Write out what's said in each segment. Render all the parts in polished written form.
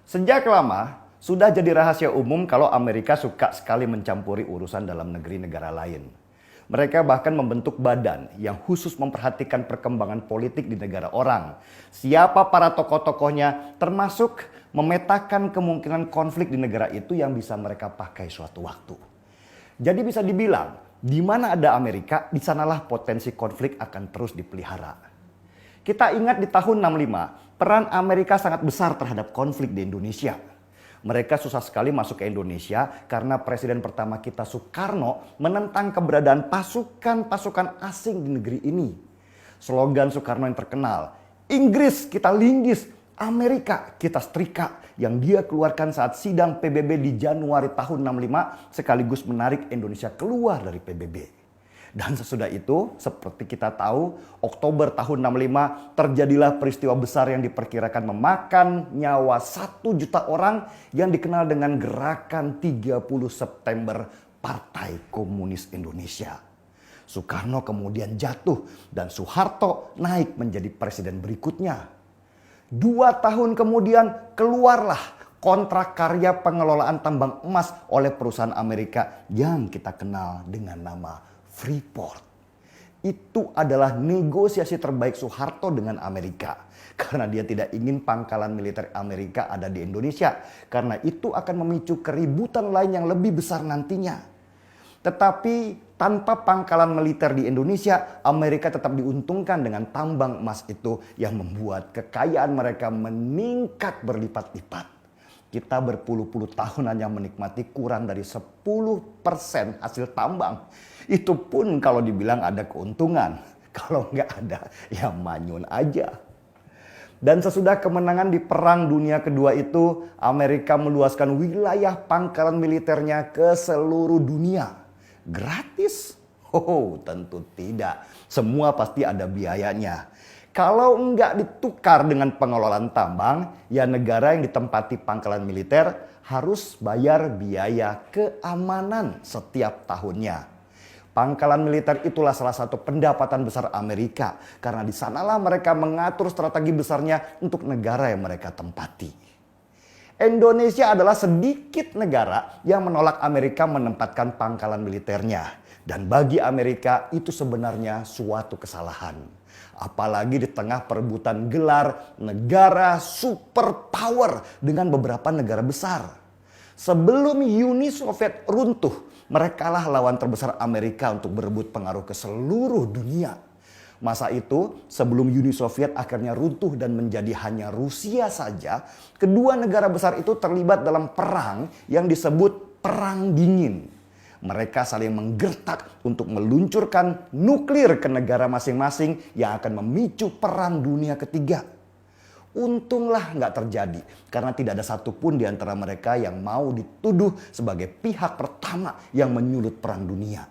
Sejak lama, sudah jadi rahasia umum kalau Amerika suka sekali mencampuri urusan dalam negeri negara lain. Mereka bahkan membentuk badan yang khusus memperhatikan perkembangan politik di negara orang. Siapa para tokoh-tokohnya, termasuk memetakan kemungkinan konflik di negara itu yang bisa mereka pakai suatu waktu. Jadi bisa dibilang, di mana ada Amerika, di sanalah potensi konflik akan terus dipelihara. Kita ingat di tahun 65, peran Amerika sangat besar terhadap konflik di Indonesia. Mereka susah sekali masuk ke Indonesia karena presiden pertama kita Soekarno menentang keberadaan pasukan-pasukan asing di negeri ini. Slogan Soekarno yang terkenal, Inggris kita linggis, Amerika kita setrika, yang dia keluarkan saat sidang PBB di Januari tahun 65 sekaligus menarik Indonesia keluar dari PBB. Dan sesudah itu, seperti kita tahu, Oktober tahun 65 terjadilah peristiwa besar yang diperkirakan memakan nyawa 1 juta orang yang dikenal dengan Gerakan 30 September Partai Komunis Indonesia. Soekarno kemudian jatuh dan Soeharto naik menjadi presiden berikutnya. 2 tahun kemudian keluarlah kontrak karya pengelolaan tambang emas oleh perusahaan Amerika yang kita kenal dengan nama Freeport. Itu adalah negosiasi terbaik Soeharto dengan Amerika. Karena dia tidak ingin pangkalan militer Amerika ada di Indonesia. Karena itu akan memicu keributan lain yang lebih besar nantinya. Tetapi tanpa pangkalan militer di Indonesia, Amerika tetap diuntungkan dengan tambang emas itu yang membuat kekayaan mereka meningkat berlipat-lipat. Kita berpuluh-puluh tahun hanya menikmati kurang dari 10% hasil tambang. Itu pun kalau dibilang ada keuntungan. Kalau nggak ada, ya manyun aja. Dan sesudah kemenangan di Perang Dunia Kedua itu, Amerika meluaskan wilayah pangkalan militernya ke seluruh dunia. Gratis? Oh, tentu tidak. Semua pasti ada biayanya. Kalau enggak ditukar dengan pengelolaan tambang, ya negara yang ditempati pangkalan militer harus bayar biaya keamanan setiap tahunnya. Pangkalan militer itulah salah satu pendapatan besar Amerika, karena di sanalah mereka mengatur strategi besarnya untuk negara yang mereka tempati. Indonesia adalah sedikit negara yang menolak Amerika menempatkan pangkalan militernya. Dan bagi Amerika itu sebenarnya suatu kesalahan. Apalagi di tengah perebutan gelar negara superpower dengan beberapa negara besar. Sebelum Uni Soviet runtuh, merekalah lawan terbesar Amerika untuk berebut pengaruh ke seluruh dunia. Masa itu, sebelum Uni Soviet akhirnya runtuh dan menjadi hanya Rusia saja, kedua negara besar itu terlibat dalam perang yang disebut Perang Dingin. Mereka saling menggertak untuk meluncurkan nuklir ke negara masing-masing yang akan memicu Perang Dunia Ketiga. Untunglah nggak terjadi karena tidak ada satupun di antara mereka yang mau dituduh sebagai pihak pertama yang menyulut Perang Dunia.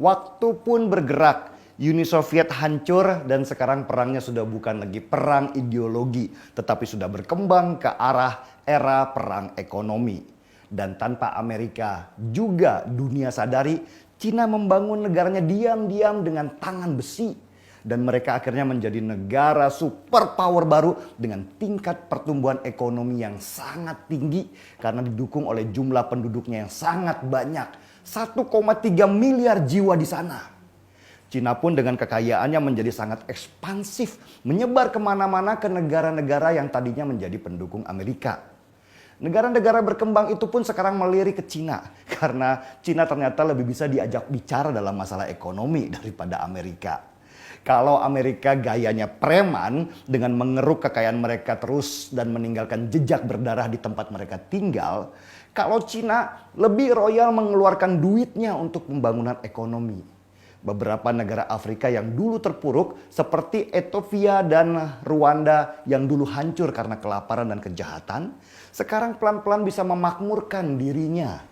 Waktu pun bergerak, Uni Soviet hancur dan sekarang perangnya sudah bukan lagi perang ideologi, tetapi sudah berkembang ke arah era perang ekonomi. Dan tanpa Amerika juga dunia sadari, Cina membangun negaranya diam-diam dengan tangan besi. Dan mereka akhirnya menjadi negara superpower baru dengan tingkat pertumbuhan ekonomi yang sangat tinggi karena didukung oleh jumlah penduduknya yang sangat banyak. 1,3 miliar jiwa di sana. Cina pun dengan kekayaannya menjadi sangat ekspansif, menyebar kemana-mana ke negara-negara yang tadinya menjadi pendukung Amerika. Negara-negara berkembang itu pun sekarang melirik ke Cina karena Cina ternyata lebih bisa diajak bicara dalam masalah ekonomi daripada Amerika. Kalau Amerika gayanya preman dengan mengeruk kekayaan mereka terus dan meninggalkan jejak berdarah di tempat mereka tinggal, kalau Cina lebih royal mengeluarkan duitnya untuk pembangunan ekonomi. Beberapa negara Afrika yang dulu terpuruk seperti Ethiopia dan Rwanda yang dulu hancur karena kelaparan dan kejahatan, sekarang pelan-pelan bisa memakmurkan dirinya.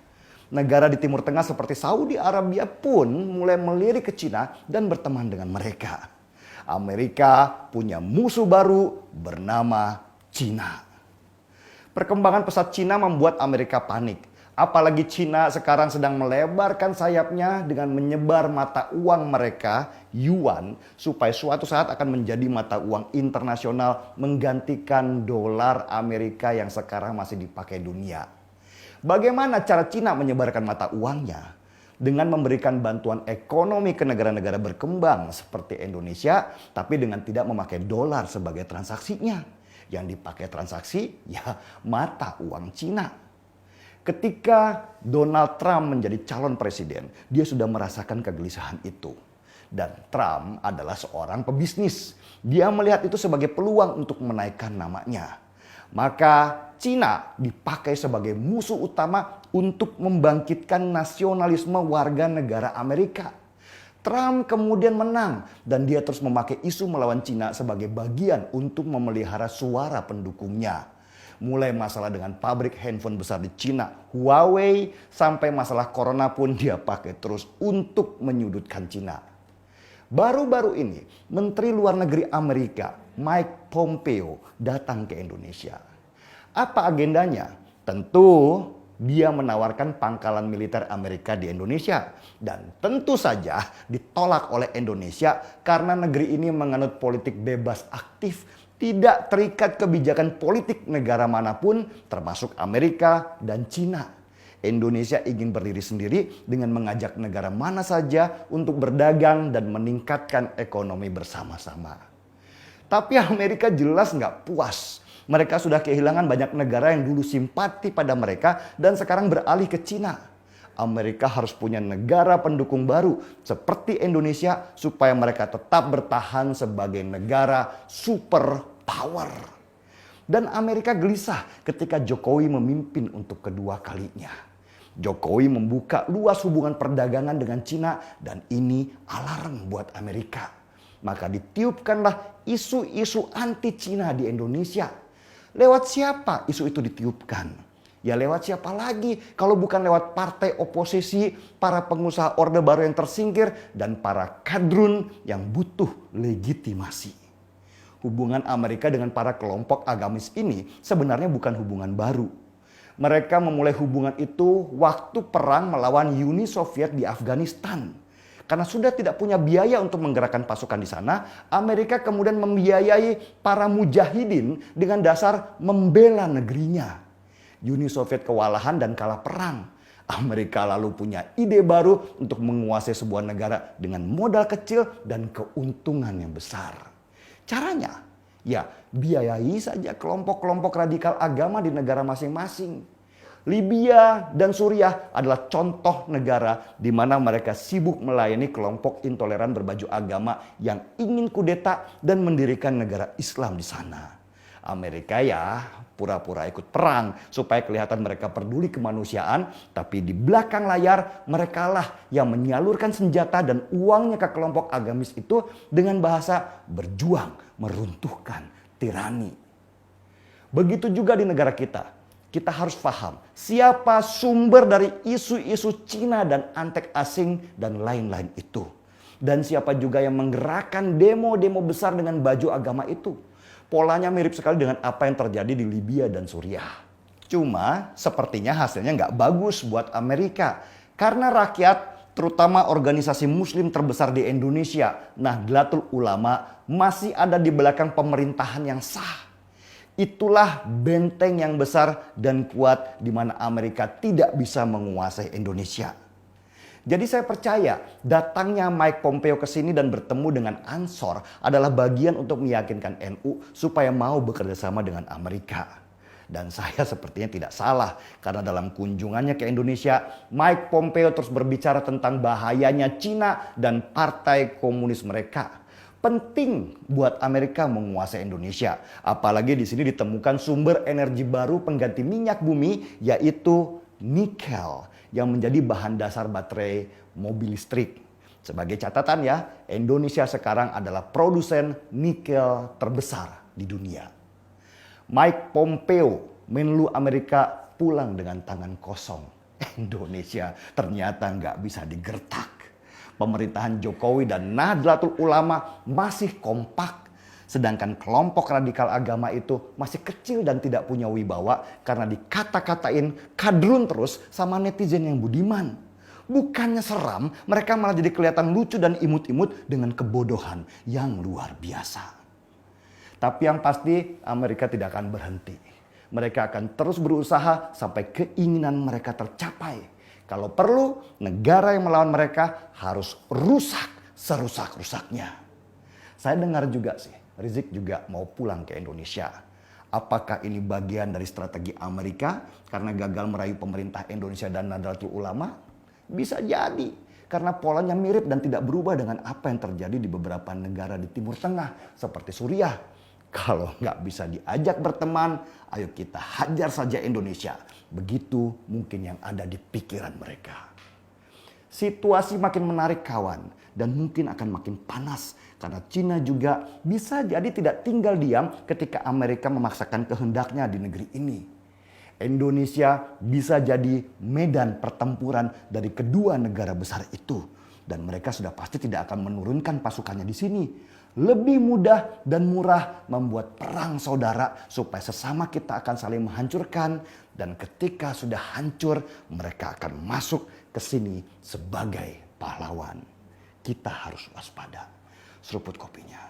Negara di Timur Tengah seperti Saudi Arabia pun mulai melirik ke Cina dan berteman dengan mereka. Amerika punya musuh baru bernama Cina. Perkembangan pesat Cina membuat Amerika panik. Apalagi Cina sekarang sedang melebarkan sayapnya dengan menyebar mata uang mereka, yuan, supaya suatu saat akan menjadi mata uang internasional menggantikan dolar Amerika yang sekarang masih dipakai dunia. Bagaimana cara Cina menyebarkan mata uangnya? Dengan memberikan bantuan ekonomi ke negara-negara berkembang seperti Indonesia, tapi dengan tidak memakai dolar sebagai transaksinya. Yang dipakai transaksi ya mata uang Cina. Ketika Donald Trump menjadi calon presiden, dia sudah merasakan kegelisahan itu. Dan Trump adalah seorang pebisnis. Dia melihat itu sebagai peluang untuk menaikkan namanya. Maka Cina dipakai sebagai musuh utama untuk membangkitkan nasionalisme warga negara Amerika. Trump kemudian menang dan dia terus memakai isu melawan Cina sebagai bagian untuk memelihara suara pendukungnya. Mulai masalah dengan pabrik handphone besar di Cina, Huawei, sampai masalah corona pun dia pakai terus untuk menyudutkan Cina. Baru-baru ini, Menteri Luar Negeri Amerika, Mike Pompeo, datang ke Indonesia. Apa agendanya? Tentu dia menawarkan pangkalan militer Amerika di Indonesia. Dan tentu saja ditolak oleh Indonesia karena negeri ini menganut politik bebas aktif, tidak terikat kebijakan politik negara manapun termasuk Amerika dan Cina. Indonesia ingin berdiri sendiri dengan mengajak negara mana saja untuk berdagang dan meningkatkan ekonomi bersama-sama. Tapi Amerika jelas nggak puas. Mereka sudah kehilangan banyak negara yang dulu simpati pada mereka dan sekarang beralih ke Cina. Amerika harus punya negara pendukung baru seperti Indonesia supaya mereka tetap bertahan sebagai negara superpower. Dan Amerika gelisah ketika Jokowi memimpin untuk kedua kalinya. Jokowi membuka luas hubungan perdagangan dengan Cina dan ini alarm buat Amerika. Maka ditiupkanlah isu-isu anti Cina di Indonesia. Lewat siapa isu itu ditiupkan? Ya lewat siapa lagi kalau bukan lewat partai oposisi, para pengusaha Orde Baru yang tersingkir, dan para kadrun yang butuh legitimasi. Hubungan Amerika dengan para kelompok agamis ini sebenarnya bukan hubungan baru. Mereka memulai hubungan itu waktu perang melawan Uni Soviet di Afghanistan. Karena sudah tidak punya biaya untuk menggerakkan pasukan di sana, Amerika kemudian membiayai para mujahidin dengan dasar membela negerinya. Uni Soviet kewalahan dan kalah perang. Amerika lalu punya ide baru untuk menguasai sebuah negara dengan modal kecil dan keuntungan yang besar. Caranya, ya biayai saja kelompok-kelompok radikal agama di negara masing-masing. Libya dan Suriah adalah contoh negara di mana mereka sibuk melayani kelompok intoleran berbaju agama yang ingin kudeta dan mendirikan negara Islam di sana. Amerika ya pura-pura ikut perang supaya kelihatan mereka peduli kemanusiaan, tapi di belakang layar merekalah yang menyalurkan senjata dan uangnya ke kelompok agamis itu dengan bahasa berjuang meruntuhkan tirani. Begitu juga di negara kita. Kita harus paham siapa sumber dari isu-isu Cina dan antek asing dan lain-lain itu. Dan siapa juga yang menggerakkan demo-demo besar dengan baju agama itu. Polanya mirip sekali dengan apa yang terjadi di Libya dan Suriah. Cuma sepertinya hasilnya nggak bagus buat Amerika. Karena rakyat, terutama organisasi muslim terbesar di Indonesia, Nahdlatul Ulama, masih ada di belakang pemerintahan yang sah. Itulah benteng yang besar dan kuat di mana Amerika tidak bisa menguasai Indonesia. Jadi saya percaya datangnya Mike Pompeo ke sini dan bertemu dengan Ansor adalah bagian untuk meyakinkan NU supaya mau bekerja sama dengan Amerika. Dan saya sepertinya tidak salah karena dalam kunjungannya ke Indonesia, Mike Pompeo terus berbicara tentang bahayanya Cina dan partai komunis mereka. Penting buat Amerika menguasai Indonesia, apalagi di sini ditemukan sumber energi baru pengganti minyak bumi yaitu nikel yang menjadi bahan dasar baterai mobil listrik. Sebagai catatan ya, Indonesia sekarang adalah produsen nikel terbesar di dunia. Mike Pompeo, Menlu Amerika, pulang dengan tangan kosong. Indonesia ternyata nggak bisa digertak. Pemerintahan Jokowi dan Nahdlatul Ulama masih kompak. Sedangkan kelompok radikal agama itu masih kecil dan tidak punya wibawa karena dikata-katain kadrun terus sama netizen yang budiman. Bukannya seram, mereka malah jadi kelihatan lucu dan imut-imut dengan kebodohan yang luar biasa. Tapi yang pasti Amerika tidak akan berhenti. Mereka akan terus berusaha sampai keinginan mereka tercapai. Kalau perlu, negara yang melawan mereka harus rusak serusak-rusaknya. Saya dengar juga sih, Rizik juga mau pulang ke Indonesia. Apakah ini bagian dari strategi Amerika karena gagal merayu pemerintah Indonesia dan Nahdlatul Ulama? Bisa jadi, karena polanya mirip dan tidak berubah dengan apa yang terjadi di beberapa negara di Timur Tengah seperti Suriah. Kalau nggak bisa diajak berteman, ayo kita hajar saja Indonesia. Begitu mungkin yang ada di pikiran mereka. Situasi makin menarik kawan dan mungkin akan makin panas karena Cina juga bisa jadi tidak tinggal diam ketika Amerika memaksakan kehendaknya di negeri ini. Indonesia bisa jadi medan pertempuran dari kedua negara besar itu dan mereka sudah pasti tidak akan menurunkan pasukannya di sini. Lebih mudah dan murah membuat perang saudara supaya sesama kita akan saling menghancurkan dan ketika sudah hancur mereka akan masuk ke sini sebagai pahlawan. Kita harus waspada. Seruput kopinya.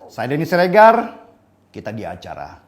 Saya Denny Siregar, kita di acara